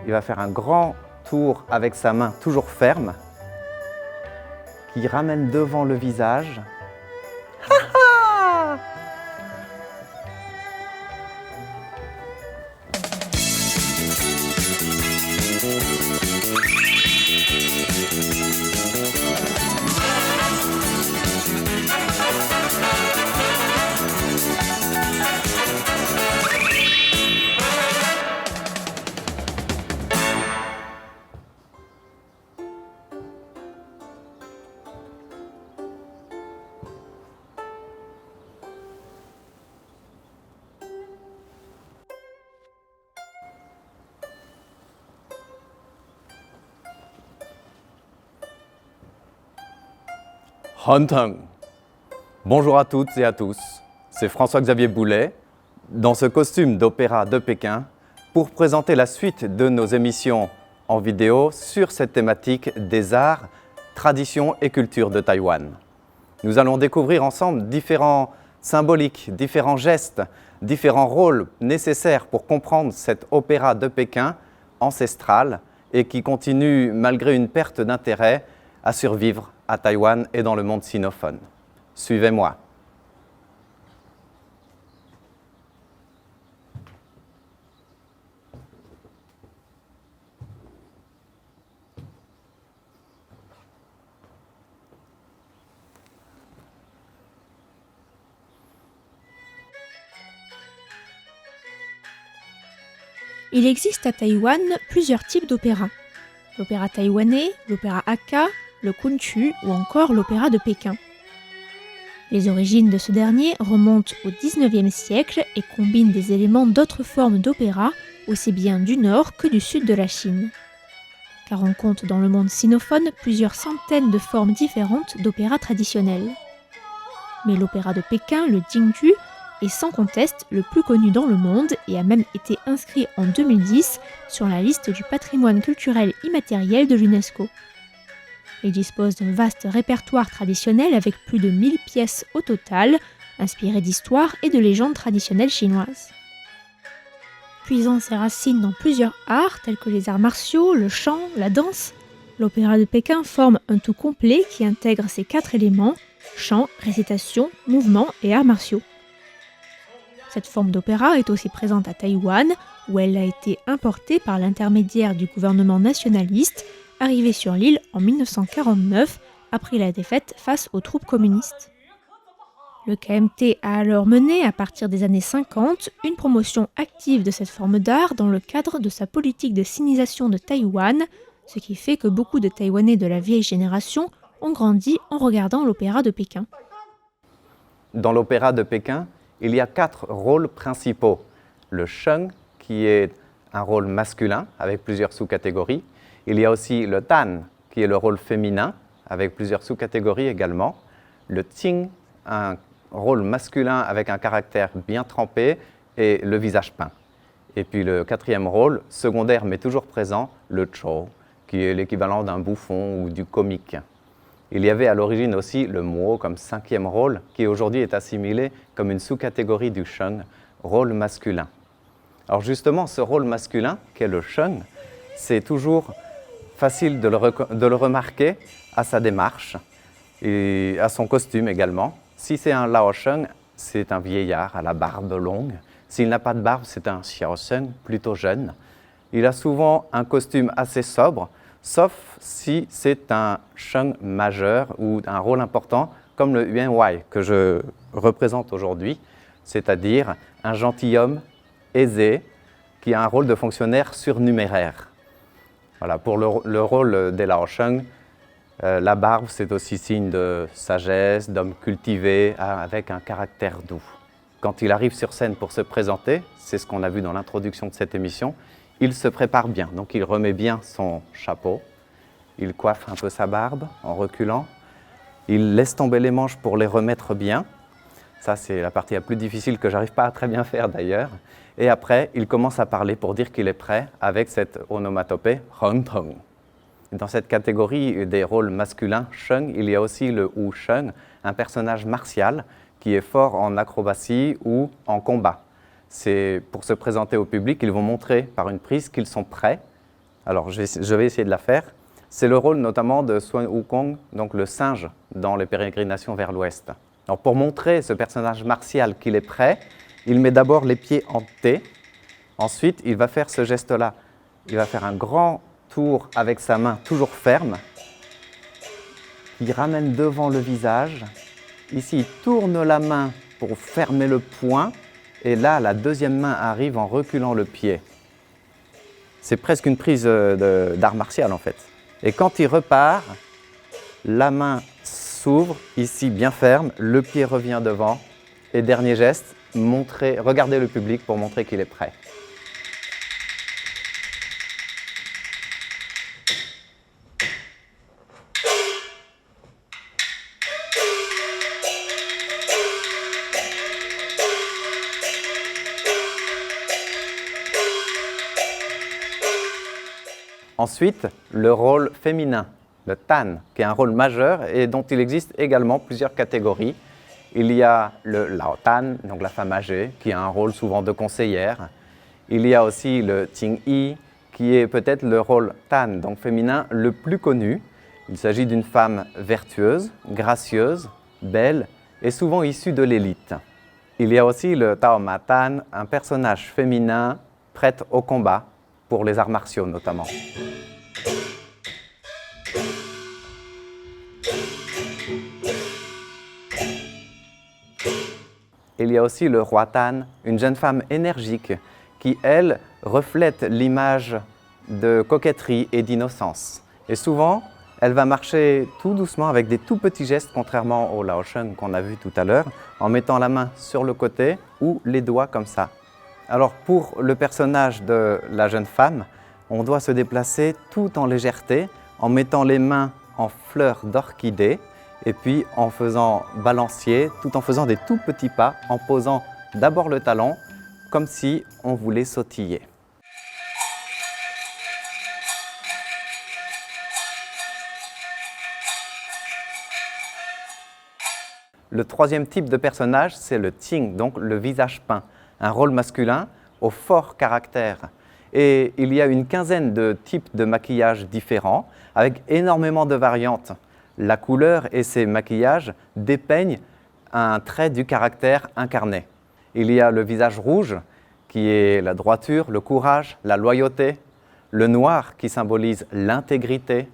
il va faire un grand tour avec sa main toujours ferme, qui ramène devant le visage. Hanteng. Bonjour à toutes et à tous, c'est François-Xavier Boulet, dans ce costume d'opéra de Pékin, pour présenter la suite de nos émissions en vidéo sur cette thématique des arts, traditions et cultures de Taïwan. Nous allons découvrir ensemble différents symboliques, différents gestes, différents rôles nécessaires pour comprendre cet opéra de Pékin ancestral et qui continue, malgré une perte d'intérêt, à survivre à Taïwan et dans le monde sinophone. Suivez-moi. Il existe à Taïwan plusieurs types d'opéra. L'opéra taïwanais, l'opéra Hakka, le kunchu ou encore l'opéra de Pékin. Les origines de ce dernier remontent au XIXe siècle et combinent des éléments d'autres formes d'opéra, aussi bien du nord que du sud de la Chine. Car on compte dans le monde sinophone plusieurs centaines de formes différentes d'opéra traditionnels. Mais l'opéra de Pékin, le Jingju, est sans conteste le plus connu dans le monde et a même été inscrit en 2010 sur la liste du patrimoine culturel immatériel de l'UNESCO. Il dispose d'un vaste répertoire traditionnel avec plus de 1000 pièces au total, inspirées d'histoires et de légendes traditionnelles chinoises. Puisant ses racines dans plusieurs arts tels que les arts martiaux, le chant, la danse, l'opéra de Pékin forme un tout complet qui intègre ces 4 éléments, chant, récitation, mouvement et arts martiaux. Cette forme d'opéra est aussi présente à Taïwan, où elle a été importée par l'intermédiaire du gouvernement nationaliste, arrivé sur l'île en 1949, après la défaite face aux troupes communistes. Le KMT a alors mené, à partir des années 50, une promotion active de cette forme d'art dans le cadre de sa politique de sinisation de Taïwan, ce qui fait que beaucoup de Taïwanais de la vieille génération ont grandi en regardant l'opéra de Pékin. Dans l'opéra de Pékin, il y a 4 rôles principaux. Le sheng, qui est un rôle masculin avec plusieurs sous-catégories. Il y a aussi le tan, qui est le rôle féminin avec plusieurs sous-catégories également. Le ting, un rôle masculin avec un caractère bien trempé et le visage peint. Et puis le 4e rôle, secondaire mais toujours présent, le chou, qui est l'équivalent d'un bouffon ou du comique. Il y avait à l'origine aussi le mo comme 5e rôle, qui aujourd'hui est assimilé comme une sous-catégorie du sheng, rôle masculin. Alors justement, ce rôle masculin, qu'est le sheng, c'est toujours facile de le remarquer à sa démarche et à son costume également. Si c'est un lao sheng, c'est un vieillard à la barbe longue. S'il n'a pas de barbe, c'est un xiao sheng, plutôt jeune. Il a souvent un costume assez sobre, sauf si c'est un sheng majeur ou un rôle important comme le yuan wai que je représente aujourd'hui, c'est-à-dire un gentilhomme aisé qui a un rôle de fonctionnaire surnuméraire. Voilà, pour le rôle des lao sheng, la barbe c'est aussi signe de sagesse, d'homme cultivé avec un caractère doux. Quand il arrive sur scène pour se présenter, c'est ce qu'on a vu dans l'introduction de cette émission, il se prépare bien, donc il remet bien son chapeau, il coiffe un peu sa barbe en reculant, il laisse tomber les manches pour les remettre bien. Ça, c'est la partie la plus difficile que j'arrive pas à très bien faire d'ailleurs. Et après, il commence à parler pour dire qu'il est prêt avec cette onomatopée Hanteng. Dans cette catégorie des rôles masculins sheng, il y a aussi le wu sheng, un personnage martial qui est fort en acrobatie ou en combat. C'est pour se présenter au public, ils vont montrer par une prise qu'ils sont prêts Alors, je vais essayer de la faire. C'est le rôle notamment de Sun Wukong, donc le singe, dans les pérégrinations vers l'ouest. Alors, pour montrer ce personnage martial qu'il est prêt, il met d'abord les pieds en T. Ensuite, il va faire ce geste-là. Il va faire un grand tour avec sa main toujours ferme. Il ramène devant le visage. Ici, il tourne la main pour fermer le poing. Et là, la deuxième main arrive en reculant le pied. C'est presque une prise d'art martial en fait. Et quand il repart, la main s'ouvre, ici bien ferme, le pied revient devant. Et dernier geste, regardez le public pour montrer qu'il est prêt. Ensuite, le rôle féminin, le Tan, qui est un rôle majeur et dont il existe également plusieurs catégories. Il y a le Lao Tan, donc la femme âgée, qui a un rôle souvent de conseillère. Il y a aussi le Ting Yi, qui est peut-être le rôle Tan, donc féminin, le plus connu. Il s'agit d'une femme vertueuse, gracieuse, belle et souvent issue de l'élite. Il y a aussi le Tao Ma Tan, un personnage féminin prête au combat, pour les arts martiaux notamment. Il y a aussi le Roi Tan, une jeune femme énergique qui, elle, reflète l'image de coquetterie et d'innocence. Et souvent, elle va marcher tout doucement avec des tout petits gestes, contrairement au Lao Sheng qu'on a vu tout à l'heure, en mettant la main sur le côté ou les doigts comme ça. Alors pour le personnage de la jeune femme, on doit se déplacer tout en légèreté, en mettant les mains en fleurs d'orchidée et puis en faisant balancier, tout en faisant des tout petits pas, en posant d'abord le talon, comme si on voulait sautiller. Le troisième type de personnage, c'est le Ting, donc le visage peint, un rôle masculin au fort caractère. Et il y a une quinzaine de types de maquillage différents, avec énormément de variantes. La couleur et ces maquillages dépeignent un trait du caractère incarné. Il y a le visage rouge, qui est la droiture, le courage, la loyauté. Le noir, qui symbolise l'intégrité.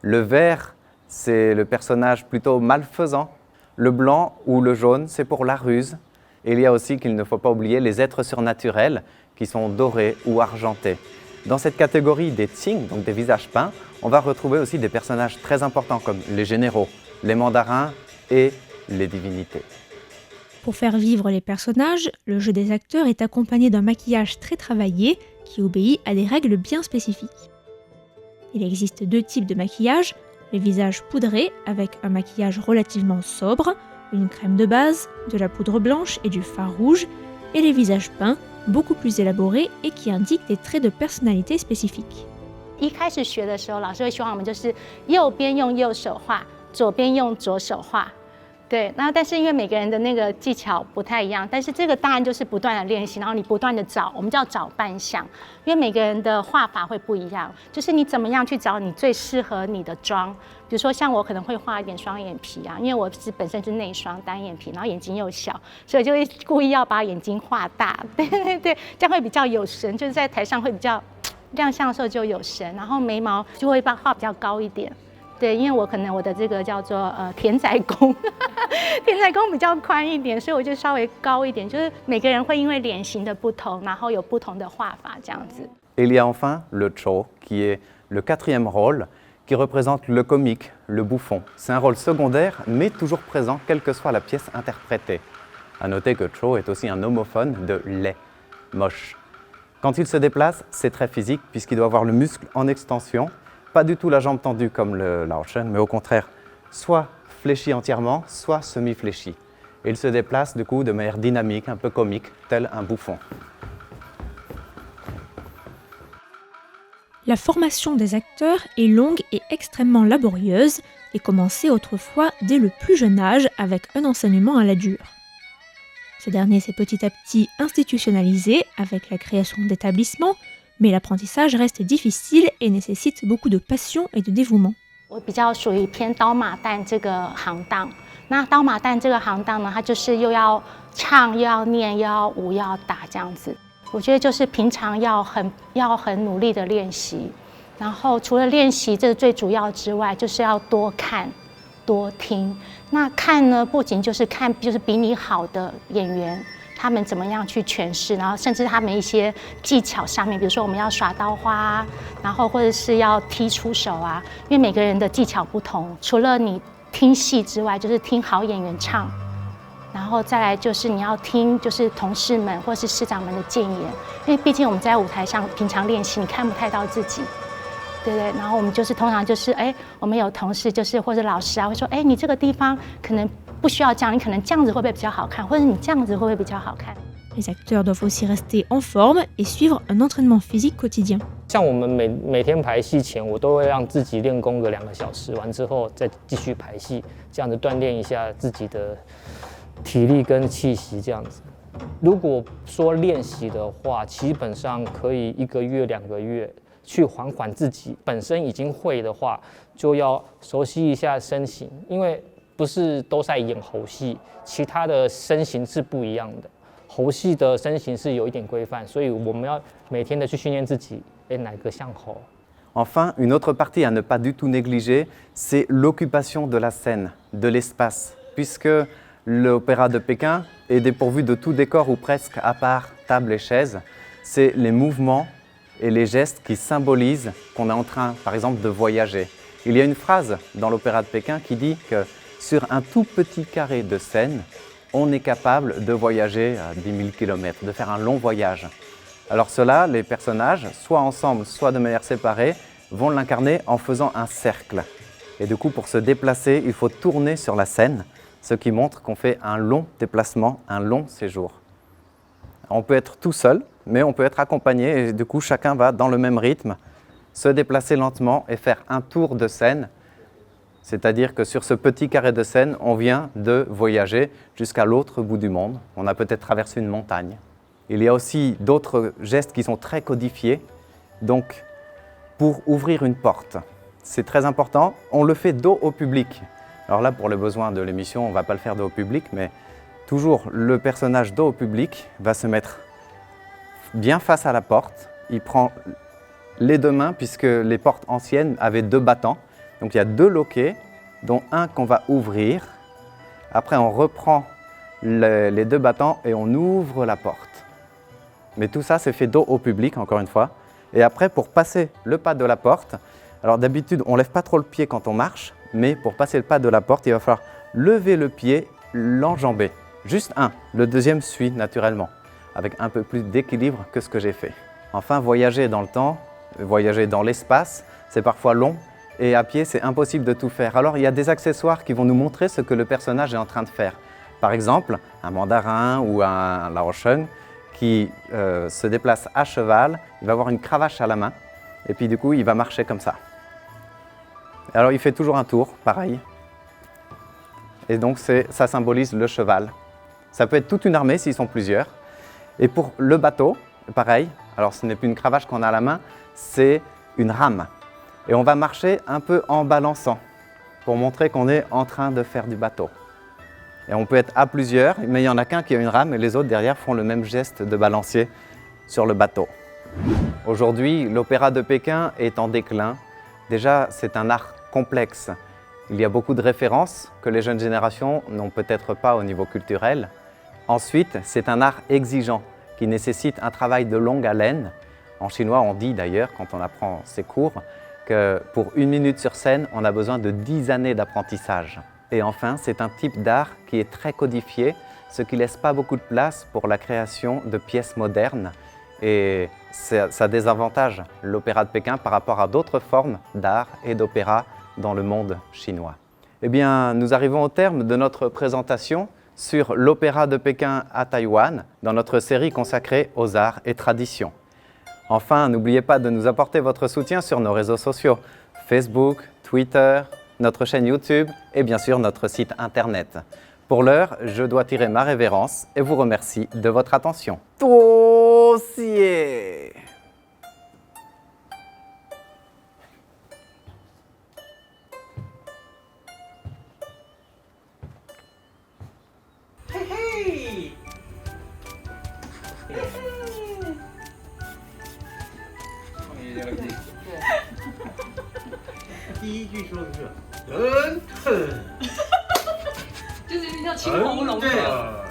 Le vert, c'est le personnage plutôt malfaisant. Le blanc ou le jaune, c'est pour la ruse. Et il y a aussi, qu'il ne faut pas oublier, les êtres surnaturels qui sont dorés ou argentés. Dans cette catégorie des Ting, donc des visages peints, on va retrouver aussi des personnages très importants comme les généraux, les mandarins et les divinités. Pour faire vivre les personnages, le jeu des acteurs est accompagné d'un maquillage très travaillé qui obéit à des règles bien spécifiques. Il existe deux types de maquillage, les visages poudrés avec un maquillage relativement sobre, une crème de base, de la poudre blanche et du fard rouge, et les visages peints, beaucoup plus élaborés et qui indiquent des traits de personnalité spécifiques. 一开始学的时候，老师会希望我们就是右边用右手画，左边用左手画。对，那但是因为每个人的那个技巧不太一样，但是这个当然就是不断的练习，然后你不断的找，我们叫找扮相，因为每个人的画法会不一样，就是你怎么样去找你最适合你的妆。比如说像我可能会画一点双眼皮啊，因为我本身是内双单眼皮，然后眼睛又小，所以就会故意要把眼睛画大，对对对，这样会比较有神，就是在台上会比较亮相的时候就有神，然后眉毛就会画比较高一点。对，因为我可能我的这个叫做田仔宫，田仔宫比较宽一点，所以我就稍微高一点。就是每个人会因为脸型的不同，然后有不同的画法这样子。Il y a enfin le Chou, qui est le quatrième rôle, qui représente le comique, le bouffon. C'est un rôle secondaire, mais toujours présent, quelle que soit la pièce interprétée. À noter que Chou est aussi un homophone de laid, moche. Quand il se déplace, c'est très physique, puisqu'il doit avoir le muscle en extension. Pas du tout la jambe tendue comme le Lao Sheng, mais au contraire, soit fléchi entièrement, soit semi-fléchi. Et il se déplace du coup de manière dynamique, un peu comique, tel un bouffon. La formation des acteurs est longue et extrêmement laborieuse et commençait autrefois dès le plus jeune âge avec un enseignement à la dure. Ce dernier s'est petit à petit institutionnalisé avec la création d'établissements, Mais l'apprentissage reste difficile et nécessite beaucoup de passion et de dévouement. 我比较属于偏刀马旦这个行当。那刀马旦这个行当呢，它就是又要唱，又要念，又要舞，又要打这样子。我觉得就是平常要很努力的练习，然后除了练习这是最主要之外，就是要多看、多听。那看呢，不仅就是看，就是比你好的演员。他们怎么样去诠释，然后甚至他们一些技巧上面，比如说我们要耍刀花啊，然后或者是要踢出手啊，因为每个人的技巧不同，除了你听戏之外，就是听好演员唱，然后再来就是你要听就是同事们或是师长们的建言，因为毕竟我们在舞台上平常练习，你看不太到自己。对对，然后我们就是通常就是我们有同事就是或者老师啊会说，你这个地方可能不需要这样，你可能这样子会不会比较好看，或者你这样子会不会比较好看。Les acteurs doivent aussi rester en forme et suivre un entraînement physique quotidien. 像我们每天排戏前，我都会让自己练功个2个小时，完之后再继续排戏，这样子锻炼一下自己的体力跟气息这样子。如果说练习的话，基本上可以1个月、2个月。去缓自己本身已经会的话，就要熟悉一下身形，因为不是都在演猴戏，其他的身形是不一样的。猴戏的身形是有一点规范，所以我们要每天的去训练自己，哪个像猴。Enfin, une autre partie à ne pas du tout négliger, c'est l'occupation de la scène, de l'espace, puisque l'opéra de Pékin est dépourvu de tout décor ou presque à part table et chaises. C'est les mouvements et les gestes qui symbolisent qu'on est en train, par exemple, de voyager. Il y a une phrase dans l'opéra de Pékin qui dit que sur un tout petit carré de scène, on est capable de voyager à 10 000 km, de faire un long voyage. Alors cela, les personnages, soit ensemble, soit de manière séparée, vont l'incarner en faisant un cercle. Et du coup, pour se déplacer, il faut tourner sur la scène, ce qui montre qu'on fait un long déplacement, un long séjour. On peut être tout seul, mais on peut être accompagné et du coup chacun va dans le même rythme se déplacer lentement et faire un tour de scène. C'est-à-dire que sur ce petit carré de scène, on vient de voyager jusqu'à l'autre bout du monde. On a peut-être traversé une montagne. Il y a aussi d'autres gestes qui sont très codifiés. Donc, pour ouvrir une porte, c'est très important. On le fait dos au public. Alors là, pour les besoins de l'émission, on ne va pas le faire dos au public, mais toujours le personnage dos au public va se mettre bien face à la porte. Il prend les 2 mains, puisque les portes anciennes avaient 2 battants. Donc il y a 2 loquets, dont un qu'on va ouvrir. Après, on reprend les 2 battants et on ouvre la porte. Mais tout ça, c'est fait dos au public, encore une fois. Et après, pour passer le pas de la porte, alors d'habitude, on ne lève pas trop le pied quand on marche, mais pour passer le pas de la porte, il va falloir lever le pied, l'enjamber. Juste un. Le deuxième suit naturellement, avec un peu plus d'équilibre que ce que j'ai fait. Enfin, voyager dans le temps, voyager dans l'espace, c'est parfois long. Et à pied, c'est impossible de tout faire. Alors, il y a des accessoires qui vont nous montrer ce que le personnage est en train de faire. Par exemple, un mandarin ou un laosheng qui se déplace à cheval, il va avoir une cravache à la main, et puis du coup, il va marcher comme ça. Alors, il fait toujours un tour, pareil. Et donc, ça symbolise le cheval. Ça peut être toute une armée s'ils sont plusieurs. Et pour le bateau, pareil. Alors, ce n'est plus une cravache qu'on a à la main, c'est une rame. Et on va marcher un peu en balançant pour montrer qu'on est en train de faire du bateau. Et on peut être à plusieurs, mais il n'y en a qu'un qui a une rame et les autres derrière font le même geste de balancier sur le bateau. Aujourd'hui, l'opéra de Pékin est en déclin. Déjà, c'est un art complexe. Il y a beaucoup de références que les jeunes générations n'ont peut-être pas au niveau culturel. Ensuite, c'est un art exigeant qui nécessite un travail de longue haleine. En chinois, on dit d'ailleurs, quand on apprend ces cours, que pour 1 minute sur scène, on a besoin de 10 années d'apprentissage. Et enfin, c'est un type d'art qui est très codifié, ce qui ne laisse pas beaucoup de place pour la création de pièces modernes. Et ça désavantage l'opéra de Pékin par rapport à d'autres formes d'art et d'opéra dans le monde chinois. Eh bien, nous arrivons au terme de notre présentation sur l'opéra de Pékin à Taïwan, dans notre série consacrée aux arts et traditions. Enfin, n'oubliez pas de nous apporter votre soutien sur nos réseaux sociaux, Facebook, Twitter, notre chaîne YouTube et bien sûr notre site internet. Pour l'heure, je dois tirer ma révérence et vous remercie de votre attention. Dossier. 第一句说的是人疼，就是要清喉咙的。